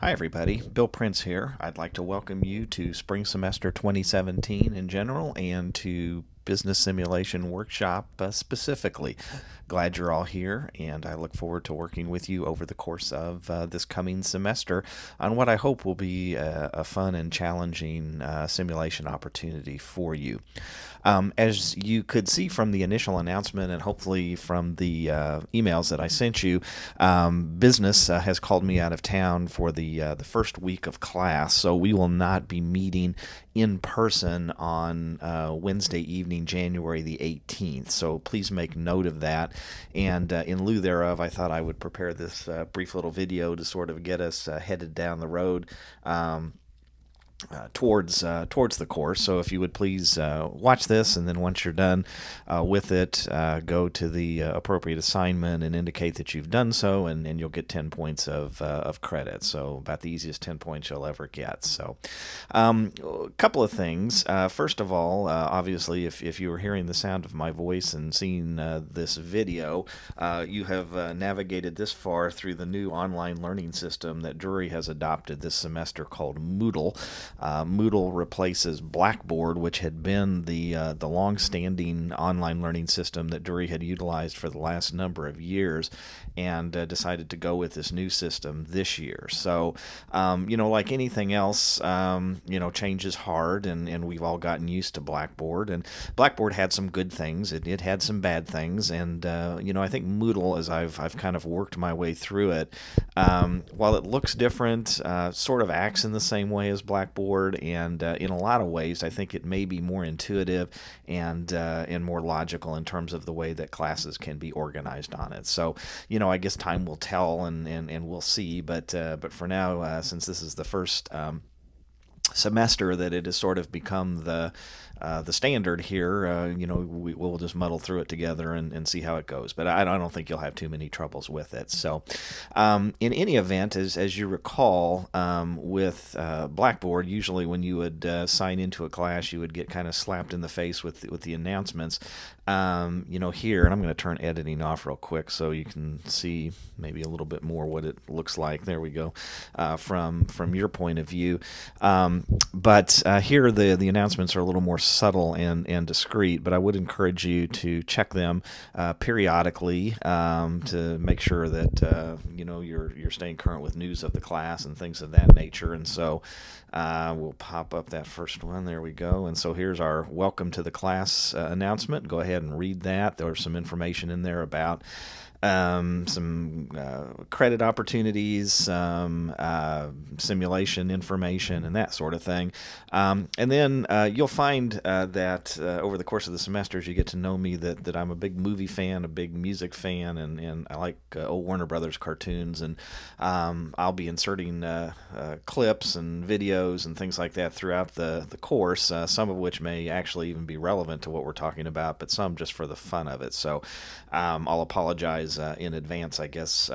Hi, everybody. Bill Prince here. I'd like to welcome you to Spring Semester 2017 in general and to Business Simulation Workshop specifically. Glad you're all here, and I look forward to working with you over the course of this coming semester on what I hope will be a fun and challenging simulation opportunity for you. As you could see from the initial announcement and hopefully from the emails that I sent you, business has called me out of town for the first week of class, so we will not be meeting in person on Wednesday evening, January the 18th. So please make note of that. And in lieu thereof, I thought I would prepare this brief little video to sort of get us headed down the road. Towards the course. So if you would please watch this, and then once you're done with it, go to the appropriate assignment and indicate that you've done so, and you'll get 10 points of credit. So about the easiest 10 points you'll ever get. So a couple of things. First of all, obviously, if you were hearing the sound of my voice and seeing this video, you have navigated this far through the new online learning system that Drury has adopted this semester called Moodle. Moodle replaces Blackboard, which had been the long-standing online learning system that Drury had utilized for the last number of years, and decided to go with this new system this year. So, like anything else, change is hard, and we've all gotten used to Blackboard. And Blackboard had some good things. It had some bad things, and I think Moodle, as I've kind of worked my way through it, while it looks different, sort of acts in the same way as Blackboard, and in a lot of ways, I think it may be more intuitive and more logical in terms of the way that classes can be organized on it. So, I guess time will tell, and we'll see. But for now, since this is the first semester that it has sort of become the standard here, we'll just muddle through it together and see how it goes. But I don't think you'll have too many troubles with it. So in any event, as you recall, with Blackboard, usually when you would sign into a class, you would get kind of slapped in the face with the announcements. Here, and I'm going to turn editing off real quick so you can see maybe a little bit more what it looks like. There we go, from your point of view. But here the announcements are a little more subtle and discreet, but I would encourage you to check them periodically to make sure that you're staying current with news of the class and things of that nature. And so we'll pop up that first one. There we go. And so here's our welcome to the class announcement. Go ahead and read that. There's some information in there about some credit opportunities, simulation information, and that sort of thing. And then you'll find that over the course of the semesters, you get to know me that I'm a big movie fan, a big music fan, and I like old Warner Brothers cartoons. And I'll be inserting clips and videos and things like that throughout the course, some of which may actually even be relevant to what we're talking about, but some just for the fun of it. So I'll apologize in advance, I guess,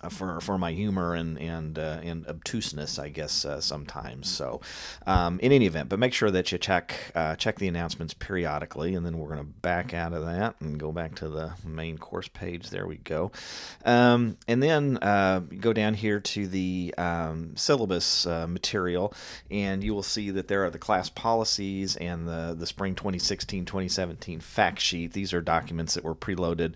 for my humor and obtuseness, I guess, sometimes. So in any event, but make sure that you check the announcements periodically, and then we're going to back out of that and go back to the main course page. There we go. And then go down here to the syllabus material, and you will see that there are the class policies and the spring 2016-2017 fact sheet. These are documents that were preloaded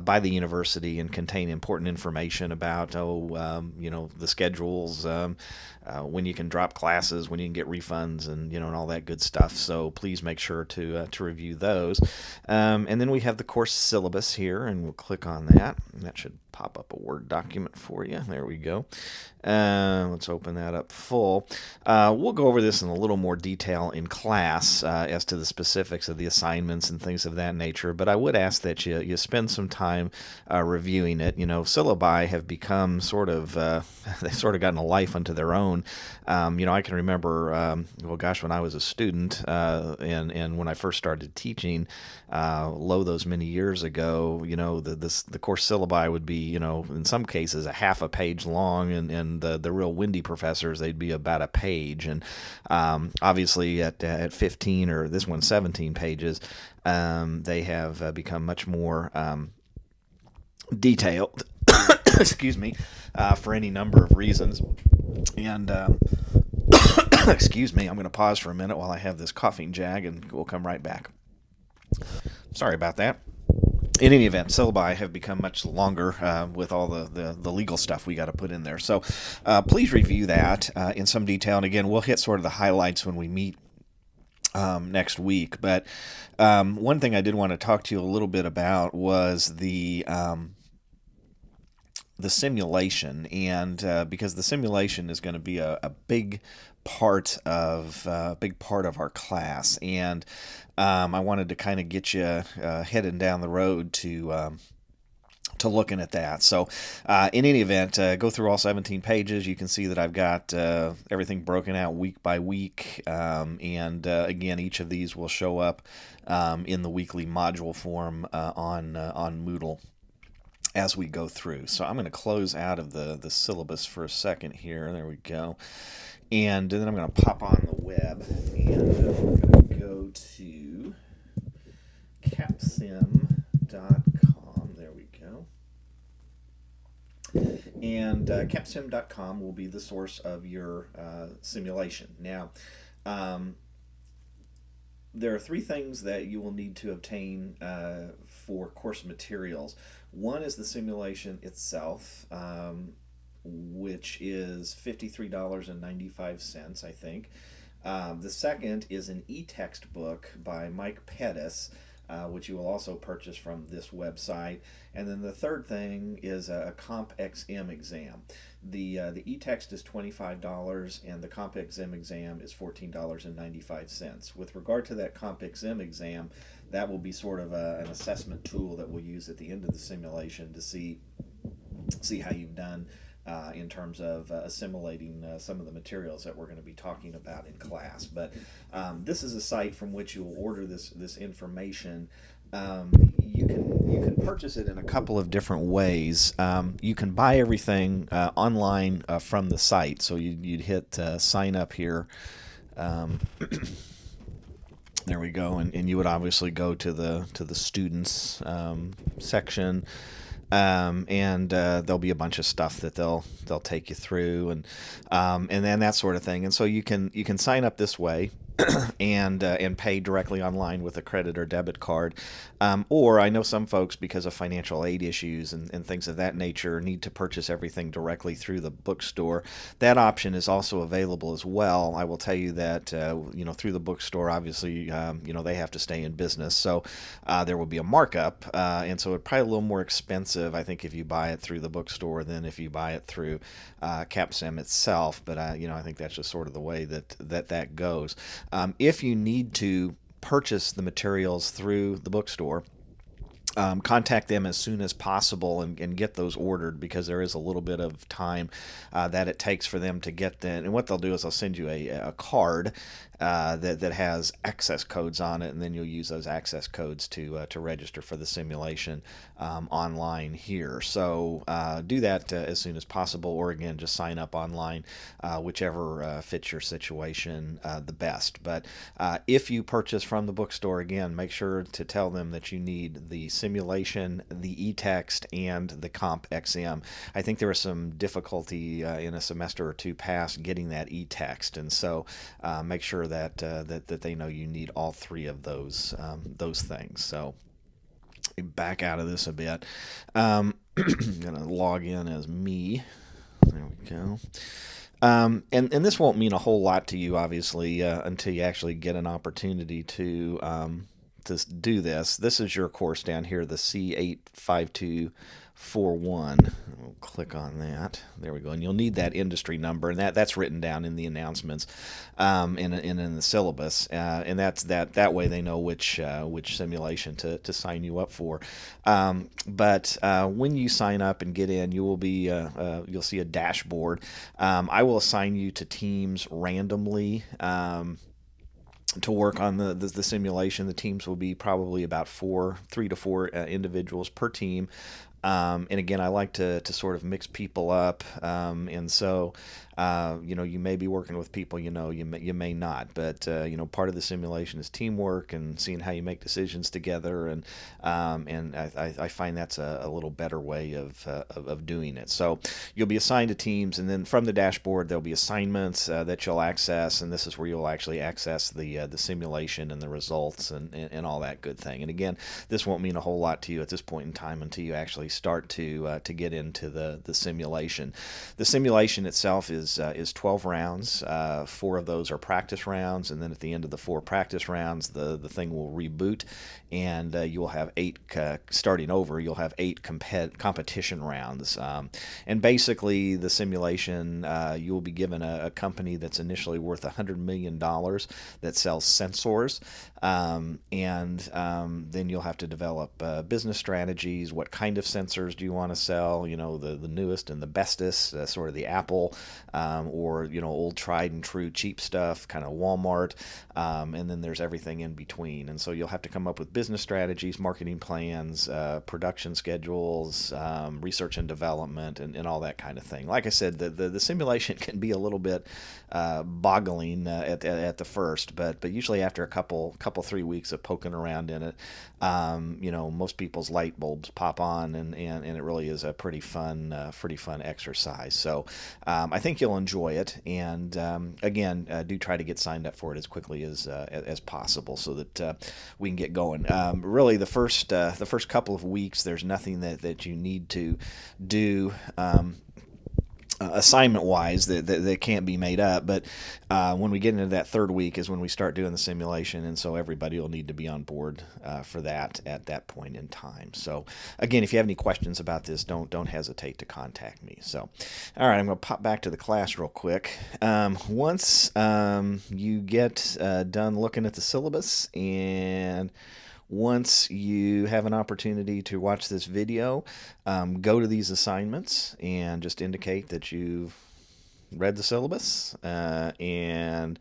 by the university and contain important information about the schedules, when you can drop classes, when you can get refunds, and and all that good stuff. So please make sure to review those. And then we have the course syllabus here, and we'll click on that. And that should pop up a Word document for you. There we go. Let's open that up full. We'll go over this in a little more detail in class as to the specifics of the assignments and things of that nature, but I would ask that you spend some time reviewing it. Syllabi have become sort of, they've sort of gotten a life unto their own. I can remember, when I was a student and when I first started teaching, those many years ago, the course syllabi would be, in some cases a half a page long, and the real windy professors, they'd be about a page. And obviously at 15, or this one's 17 pages, they have become much more detailed. excuse me, for any number of reasons. And excuse me, I'm going to pause for a minute while I have this coughing jag, and we'll come right back. Sorry about that. In any event, syllabi have become much longer with all the legal stuff we got to put in there. So please review that in some detail. And again, we'll hit sort of the highlights when we meet next week. But one thing I did want to talk to you a little bit about was the simulation, and because the simulation is going to be a big part of our class, and I wanted to kind of get you heading down the road to looking at that. So in any event, go through all 17 pages. You can see that I've got everything broken out week by week, and again, each of these will show up in the weekly module form on Moodle as we go through. So I'm going to close out of the syllabus for a second here. There we go. And then I'm going to pop on the web, and we're going to go to capsim.com. There we go. And capsim.com will be the source of your simulation. Now, there are three things that you will need to obtain for course materials. One is the simulation itself, which is $53.95, I think. The second is an e-text book by Mike Pettis, which you will also purchase from this website. And then the third thing is a CompXM exam. The e-text is $25, and the CompXM exam is $14.95. With regard to that CompXM exam, that will be sort of an assessment tool that we'll use at the end of the simulation to see how you've done in terms of assimilating some of the materials that we're going to be talking about in class. But this is a site from which you will order this information. You can purchase it in a couple of different ways. You can buy everything online from the site. So you'd hit sign up here. There we go, and you would obviously go to the students section. And there'll be a bunch of stuff that they'll take you through, and then that sort of thing. And so you can sign up this way, and pay directly online with a credit or debit card. Or I know some folks, because of financial aid issues and things of that nature, need to purchase everything directly through the bookstore. That option is also available as well. I will tell you that through the bookstore, obviously they have to stay in business, so there will be a markup, and so it's probably a little more expensive, I think, if you buy it through the bookstore than if you buy it through CapSim itself. But I think that's just sort of the way that goes. If you need to purchase the materials through the bookstore, contact them as soon as possible and get those ordered, because there is a little bit of time that it takes for them to get them. And what they'll do is they'll send you a card that has access codes on it, and then you'll use those access codes to register for the simulation online here. So do that as soon as possible, or again, just sign up online, whichever fits your situation the best. But if you purchase from the bookstore, again, make sure to tell them that you need the simulation, the e-text, and the CompXM. I think there was some difficulty in a semester or two past getting that e-text, and so make sure that they know you need all three of those things. So back out of this a bit. I'm gonna log in as me. There we go. And this won't mean a whole lot to you, obviously, until you actually get an opportunity to do this. This is your course down here, the C85241. We'll click on that. There we go. And you'll need that industry number, and that's written down in the announcements, and in the syllabus, and that's that way they know which simulation to sign you up for. But when you sign up and get in, you'll see a dashboard. I will assign you to teams randomly. To work on the simulation. The teams will be probably about 3 to 4 individuals per team. And again, I like to sort of mix people up. And so, you may be working with people, you may not. But, part of the simulation is teamwork and seeing how you make decisions together. And I find that's a little better way of doing it. So you'll be assigned to teams, and then from the dashboard, there'll be assignments that you'll access. And this is where you'll actually access the simulation and the results and all that good thing. And again, this won't mean a whole lot to you at this point in time until you actually start to get into the simulation. The simulation itself is 12 rounds. 4 of those are practice rounds, and then at the end of the 4 practice rounds, the thing will reboot, and you will have 8 starting over. You'll have 8 competition rounds, and basically the simulation, you will be given a company that's initially worth $100 million that sells sensors, and then you'll have to develop business strategies. What kind of sensors do you want to sell? The newest and the bestest, sort of the Apple, or old tried and true cheap stuff, kind of Walmart, and then there's everything in between. And so you'll have to come up with business strategies, marketing plans, production schedules, research and development, and all that kind of thing. Like I said, the simulation can be a little bit boggling at the first, but usually after a couple 3 weeks of poking around in it, most people's light bulbs pop on, and it really is a pretty fun exercise. So I think you'll enjoy it, and again, do try to get signed up for it as quickly as possible so that we can get going. Really, the first couple of weeks, there's nothing that you need to do. Assignment wise that can't be made up, but when we get into that 3rd week is when we start doing the simulation, and so everybody will need to be on board for that at that point in time. So again, if you have any questions about this, don't hesitate to contact me. So all right, I'm going to pop back to the class real quick. Once you get done looking at the syllabus, and once you have an opportunity to watch this video, go to these assignments and just indicate that you've read the syllabus, and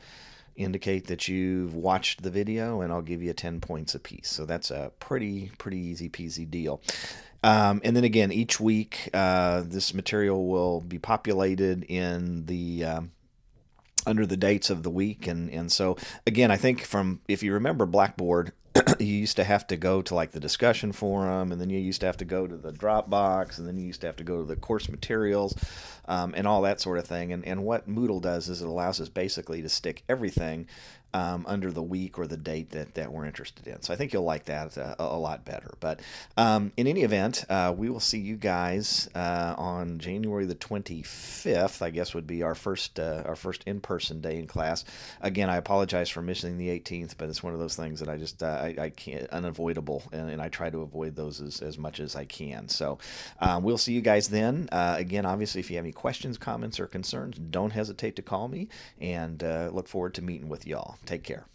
indicate that you've watched the video, and I'll give you 10 points apiece. So that's a pretty easy peasy deal. And then again, each week, this material will be populated in the under the dates of the week, and so again, I think if you remember Blackboard, you used to have to go to like the discussion forum, and then you used to have to go to the Dropbox, and then you used to have to go to the course materials, and all that sort of thing. And what Moodle does is it allows us basically to stick everything under the week or the date that we're interested in. So I think you'll like that a lot better. But in any event, we will see you guys on January the 25th, I guess would be our first in-person day in class. Again, I apologize for missing the 18th, but it's one of those things that I just I can't, unavoidable, and I try to avoid those as much as I can. So we'll see you guys then. Again, obviously, if you have any questions, comments, or concerns, don't hesitate to call me, and look forward to meeting with y'all. Take care.